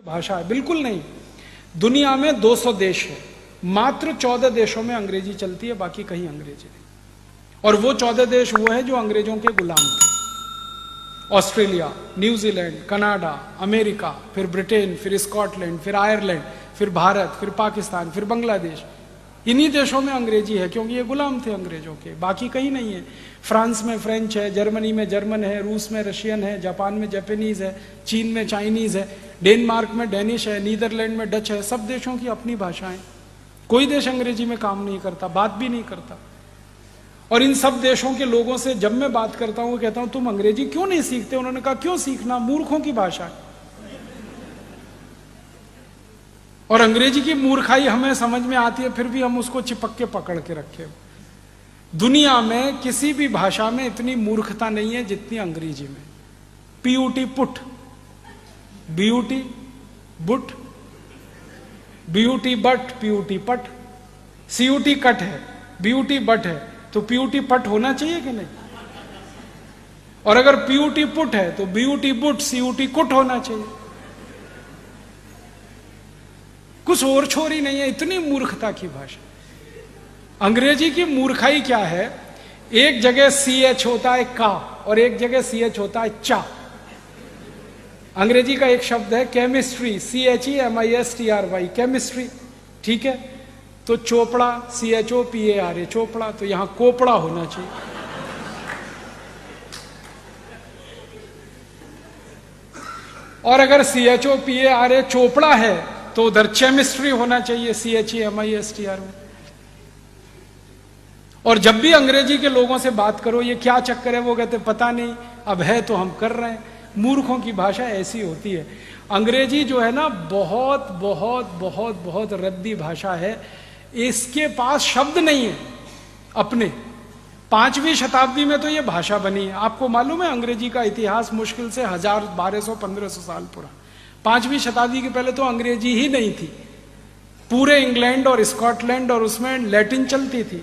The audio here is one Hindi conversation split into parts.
भाषा है, बिल्कुल नहीं। दुनिया में 200 देश है, मात्र 14 देशों में अंग्रेजी चलती है, बाकी कहीं अंग्रेजी नहीं। और वो 14 देश वो है जो अंग्रेजों के गुलाम थे। ऑस्ट्रेलिया, न्यूजीलैंड, कनाडा, अमेरिका, फिर ब्रिटेन, फिर स्कॉटलैंड, फिर आयरलैंड, फिर भारत, फिर पाकिस्तान, फिर बांग्लादेश। इन्हीं देशों में अंग्रेजी है क्योंकि ये गुलाम थे अंग्रेजों के, बाकी कहीं नहीं है। फ्रांस में फ्रेंच है, जर्मनी में जर्मन है, रूस में रशियन है, जापान में जापानीज है, चीन में चाइनीज है, डेनमार्क में डेनिश है, नीदरलैंड में डच है। सब देशों की अपनी भाषाएं। कोई देश अंग्रेजी में काम नहीं करता, बात भी नहीं करता। और इन सब देशों के लोगों से जब मैं बात करता हूं, कहता हूं तुम अंग्रेजी क्यों नहीं सीखते? उन्होंने कहा क्यों सीखना, मूर्खों की भाषा है। और अंग्रेजी की मूर्खाई हमें समझ में आती है, फिर भी हम उसको चिपक के पकड़ के रखे। दुनिया में किसी भी भाषा में इतनी मूर्खता नहीं है जितनी अंग्रेजी में। PUT put, BUT boot, BUT but, PUT पट, सीयूटी कट है, बीयूटी बट है, तो पीयूटी पट होना चाहिए कि नहीं? और अगर पीयूटी पुट है तो बीयूटी बुट, सीयूटी कुट होना चाहिए। कुछ और छोरी नहीं है, इतनी मूर्खता की भाषा। अंग्रेजी की मूर्खाई क्या है? एक जगह CH होता है का, और एक जगह CH होता है चा। अंग्रेजी का एक शब्द है केमिस्ट्री, CHEMISTRY, केमिस्ट्री, ठीक है? तो चोपड़ा, CHOPARA, चोपड़ा, तो यहां कोपड़ा होना चाहिए। और अगर CHOPARA चोपड़ा है तो उधर केमिस्ट्री होना चाहिए, CHEMISTRY। और जब भी अंग्रेजी के लोगों से बात करो ये क्या चक्कर है, वो कहते पता नहीं, अब है तो हम कर रहे हैं। मूर्खों की भाषा ऐसी होती है। अंग्रेजी जो है ना, बहुत बहुत बहुत बहुत रद्दी भाषा है। इसके पास शब्द नहीं है अपने। 5वीं शताब्दी में तो ये भाषा बनी है। आपको मालूम है अंग्रेजी का इतिहास मुश्किल से 1000, 1200, 1500 साल पुराना। 5वीं शताब्दी के पहले तो अंग्रेजी ही नहीं थी। पूरे इंग्लैंड और स्कॉटलैंड और उसमें लैटिन चलती थी।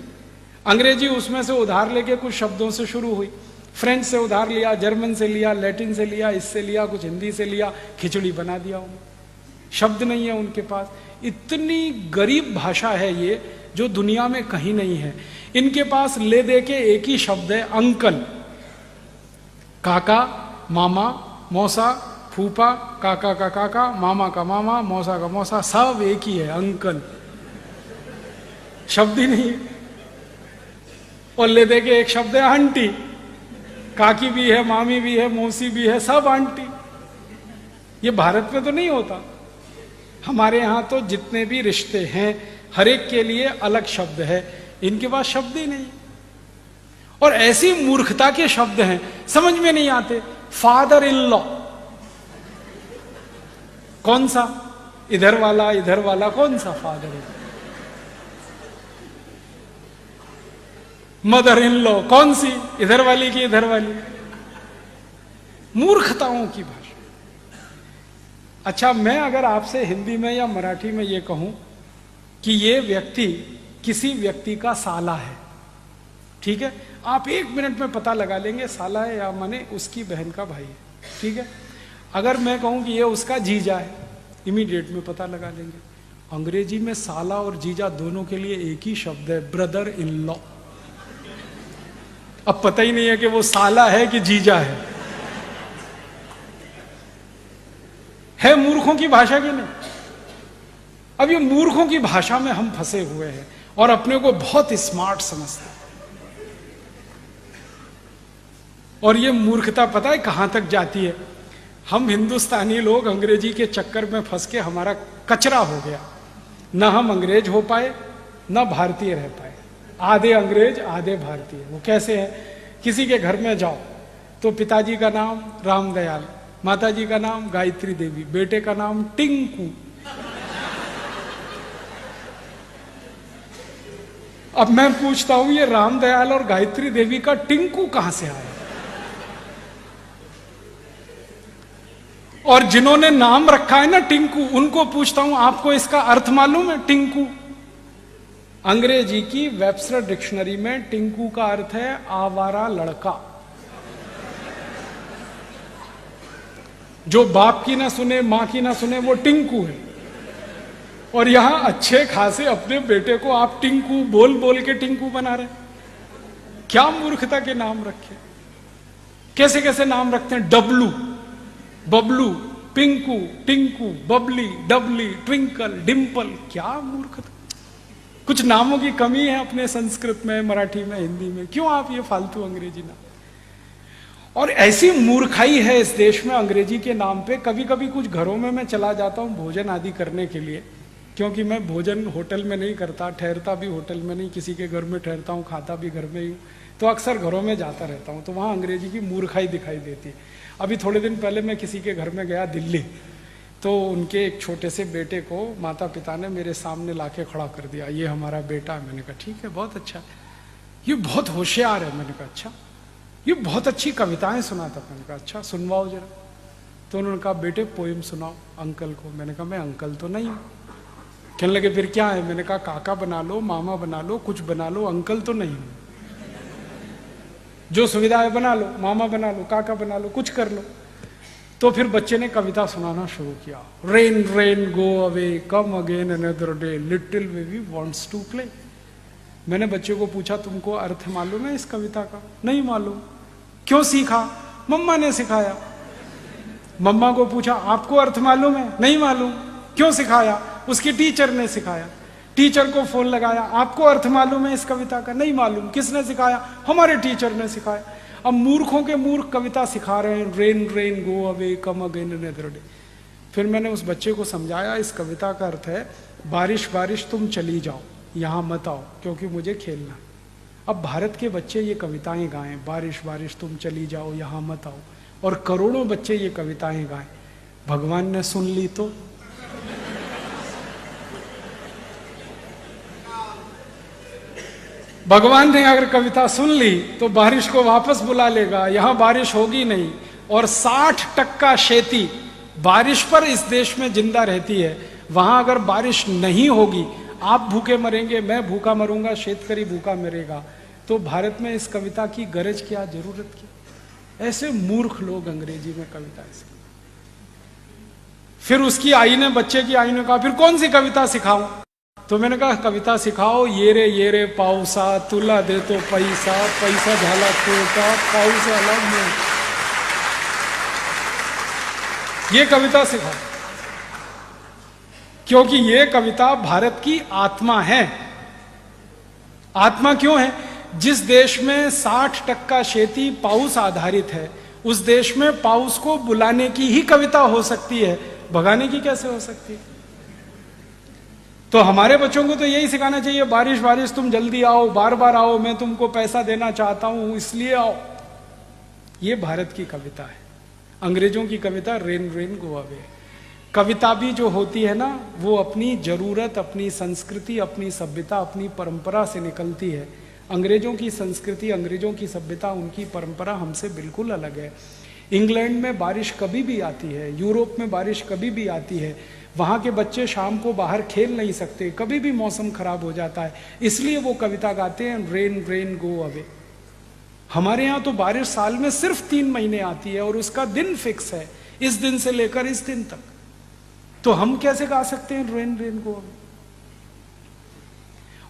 अंग्रेजी उसमें से उधार लेके कुछ शब्दों से शुरू हुई। फ्रेंच से उधार लिया, जर्मन से लिया, लैटिन से लिया, इससे लिया, कुछ हिंदी से लिया, खिचड़ी बना दिया उन्होंने। शब्द नहीं है उनके पास। इतनी गरीब भाषा है ये, जो दुनिया में कहीं नहीं है। इनके पास ले दे के एक ही शब्द है, अंकल। काका, मामा, मौसा, फूफा, काका का काका, मामा का मामा, मौसा का मौसा, सब एक ही है, अंकल। शब्द ही नहीं है। और ले दे के एक शब्द है आंटी। काकी भी है, मामी भी है, मौसी भी है, सब आंटी। ये भारत में तो नहीं होता। हमारे यहां तो जितने भी रिश्ते हैं हर एक के लिए अलग शब्द है। इनके पास शब्द ही नहीं। और ऐसी मूर्खता के शब्द हैं, समझ में नहीं आते। फादर इन लॉ, कौन सा? इधर वाला कौन सा father in? Mother in law कौन सी? इधर वाली की इधर वाली? मूर्खताओं की भाषा। अच्छा, मैं अगर आपसे हिंदी में या मराठी में ये कहूं कि ये व्यक्ति किसी व्यक्ति का साला है, ठीक है? आप 1 मिनट में पता लगा लेंगे साला है या माने उसकी बहन का भाई है, ठीक है? अगर मैं कहूं कि ये उसका जीजा है, इमीडिएट में पता लगा लेंगे। अंग्रेजी में साला और जीजा दोनों के लिए एक ही शब्द है, ब्रदर इन लॉ। अब पता ही नहीं है कि वो साला है कि जीजा है मूर्खों की भाषा की नहीं? अब ये मूर्खों की भाषा में हम फंसे हुए हैं और अपने को बहुत स्मार्ट समझते हैं। और ये मूर्खता पता है कहां तक जाती है? हम हिंदुस्तानी लोग अंग्रेजी के चक्कर में फंस के हमारा कचरा हो गया। ना हम अंग्रेज हो पाए, ना भारतीय रह पाए। आधे अंग्रेज आधे भारतीय। वो कैसे है? किसी के घर में जाओ तो पिताजी का नाम रामदयाल, माताजी का नाम गायत्री देवी, बेटे का नाम टिंकू। अब मैं पूछता हूं ये रामदयाल और गायत्री देवी का टिंकू कहां से आया? और जिन्होंने नाम रखा है ना टिंकू, उनको पूछता हूं आपको इसका अर्थ मालूम है? टिंकू अंग्रेजी की वेबस्टर डिक्शनरी में टिंकू का अर्थ है आवारा लड़का। जो बाप की ना सुने, माँ की ना सुने, वो टिंकू है। और यहां अच्छे खासे अपने बेटे को आप टिंकू बोल बोल के टिंकू बना रहे। क्या मूर्खता के नाम रखे, कैसे कैसे नाम रखते हैं। Dablu, Bablu, Pinku, Tinku, Babli, Dabli, Twinkle, Dimple. क्या मूर्खता। कुछ नामों की कमी है अपने संस्कृत में, मराठी में, हिंदी में। क्यों आप ये फालतू अंग्रेजी नाम। और ऐसी मूर्खाई है इस देश में अंग्रेजी के नाम पे। कभी कभी कुछ घरों में मैं चला जाता हूं भोजन आदि करने के लिए, क्योंकि मैं भोजन होटल में नहीं करता, ठहरता भी होटल में नहीं, किसी के घर में ठहरता हूँ, खाता भी घर में ही हूँ, तो अक्सर घरों में जाता रहता हूँ, तो वहाँ अंग्रेजी की मूर्खाई दिखाई देती है। अभी थोड़े दिन पहले मैं किसी के घर में गया दिल्ली, तो उनके एक छोटे से बेटे को माता पिता ने मेरे सामने लाके खड़ा कर दिया, ये हमारा बेटा है। मैंने कहा ठीक है, बहुत अच्छा, ये बहुत होशियार है। मैंने कहा अच्छा, ये बहुत अच्छी कविताएं सुनाता। मैंने कहा अच्छा, सुनवाओ जरा। तो उन्होंने कहा बेटे पोएम सुनाओ अंकल को। मैंने कहा मैं अंकल तो नहीं हूँ। कहने लगे फिर क्या है। मैंने कहा काका बना लो, मामा बना लो, कुछ बना लो, अंकल तो नहीं हूँ। जो सुविधा है बना लो, मामा बना लो, काका बना लो, कुछ कर लो। तो फिर बच्चे ने कविता सुनाना शुरू किया। Rain rain go away, come again another day, little baby wants to play. मैंने बच्चे को पूछा तुमको अर्थ मालूम है इस कविता का। नहीं मालूम। क्यों सीखा। मम्मा ने सिखाया। मम्मा को पूछा आपको अर्थ मालूम है। नहीं मालूम। क्यों सिखाया। उसकी टीचर ने सिखाया। टीचर को फोन लगाया, आपको अर्थ मालूम है इस कविता का। नहीं मालूम। किसने सिखाया। हमारे टीचर ने सिखाया। अब मूर्खों के मूर्ख कविता सिखा रहे हैं, rain rain go away, come again another day. फिर मैंने उस बच्चे को समझाया इस कविता का अर्थ है बारिश बारिश तुम चली जाओ, यहां मत आओ क्योंकि मुझे खेलना। अब भारत के बच्चे ये कविताएं गाएं, बारिश बारिश तुम चली जाओ यहां मत आओ, और करोड़ों बच्चे ये कविताएं गाएं, भगवान ने सुन ली तो। भगवान ने अगर कविता सुन ली तो बारिश को वापस बुला लेगा, यहां बारिश होगी नहीं। और 60% खेती बारिश पर इस देश में जिंदा रहती है। वहां अगर बारिश नहीं होगी, आप भूखे मरेंगे, मैं भूखा मरूंगा, शेतकरी भूखा मरेगा, तो भारत में इस कविता की गरज क्या, जरूरत क्या। ऐसे मूर्ख लोग अंग्रेजी में कविता ऐसे। फिर उसकी आई ने, बच्चे की आई ने कहा फिर कौन सी कविता सिखाऊं। तो मैंने कहा कविता सिखाओ, ये रे पाऊसा, तुला दे तो पैसा, पैसा झाला खोटा, पाऊस आला मुंह। ये कविता सिखाओ, क्योंकि ये कविता भारत की आत्मा है। आत्मा क्यों है। जिस देश में 60% खेती पाउस आधारित है, उस देश में पाउस को बुलाने की ही कविता हो सकती है, भगाने की कैसे हो सकती है। तो हमारे बच्चों को तो यही सिखाना चाहिए, बारिश बारिश तुम जल्दी आओ, बार बार आओ, मैं तुमको पैसा देना चाहता हूं इसलिए आओ। ये भारत की कविता है। अंग्रेजों की कविता रेन रेन गो अवे। कविता भी जो होती है ना, वो अपनी जरूरत, अपनी संस्कृति, अपनी सभ्यता, अपनी परंपरा से निकलती है। अंग्रेजों की संस्कृति, अंग्रेजों की सभ्यता, उनकी परंपरा हमसे बिल्कुल अलग है। इंग्लैंड में बारिश कभी भी आती है, यूरोप में बारिश कभी भी आती है। वहाँ के बच्चे शाम को बाहर खेल नहीं सकते, कभी भी मौसम खराब हो जाता है, इसलिए वो कविता गाते हैं रेन रेन गो अवे। हमारे यहाँ तो बारिश साल में सिर्फ 3 महीने आती है और उसका दिन फिक्स है, इस दिन से लेकर इस दिन तक। तो हम कैसे गा सकते हैं रेन रेन गो अवे।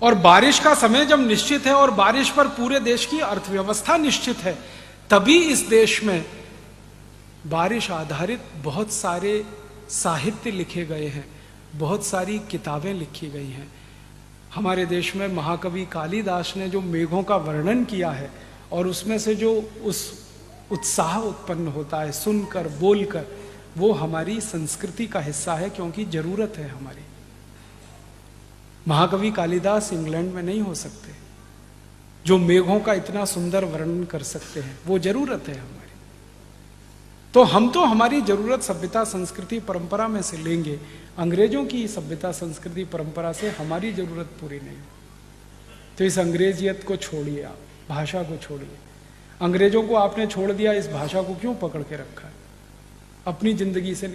और बारिश का समय जब निश्चित है और बारिश पर पूरे देश की अर्थव्यवस्था निश्चित है, तभी इस देश में बारिश आधारित बहुत सारे साहित्य लिखे गए हैं, बहुत सारी किताबें लिखी गई हैं। हमारे देश में महाकवि कालिदास ने जो मेघों का वर्णन किया है, और उसमें से जो उस उत्साह उत्पन्न होता है सुनकर, बोलकर, वो हमारी संस्कृति का हिस्सा है, क्योंकि जरूरत है हमारी। महाकवि कालिदास इंग्लैंड में नहीं हो सकते, जो मेघों का इतना सुंदर वर्णन कर सकते हैं, वो जरूरत है हमारी। तो हम तो हमारी जरूरत सभ्यता, संस्कृति, परंपरा में से लेंगे। अंग्रेजों की सभ्यता, संस्कृति, परंपरा से हमारी जरूरत पूरी नहीं। तो इस अंग्रेजियत को छोड़िए, आप भाषा को छोड़िए। अंग्रेजों को आपने छोड़ दिया, इस भाषा को क्यों पकड़ के रखा है। अपनी जिंदगी से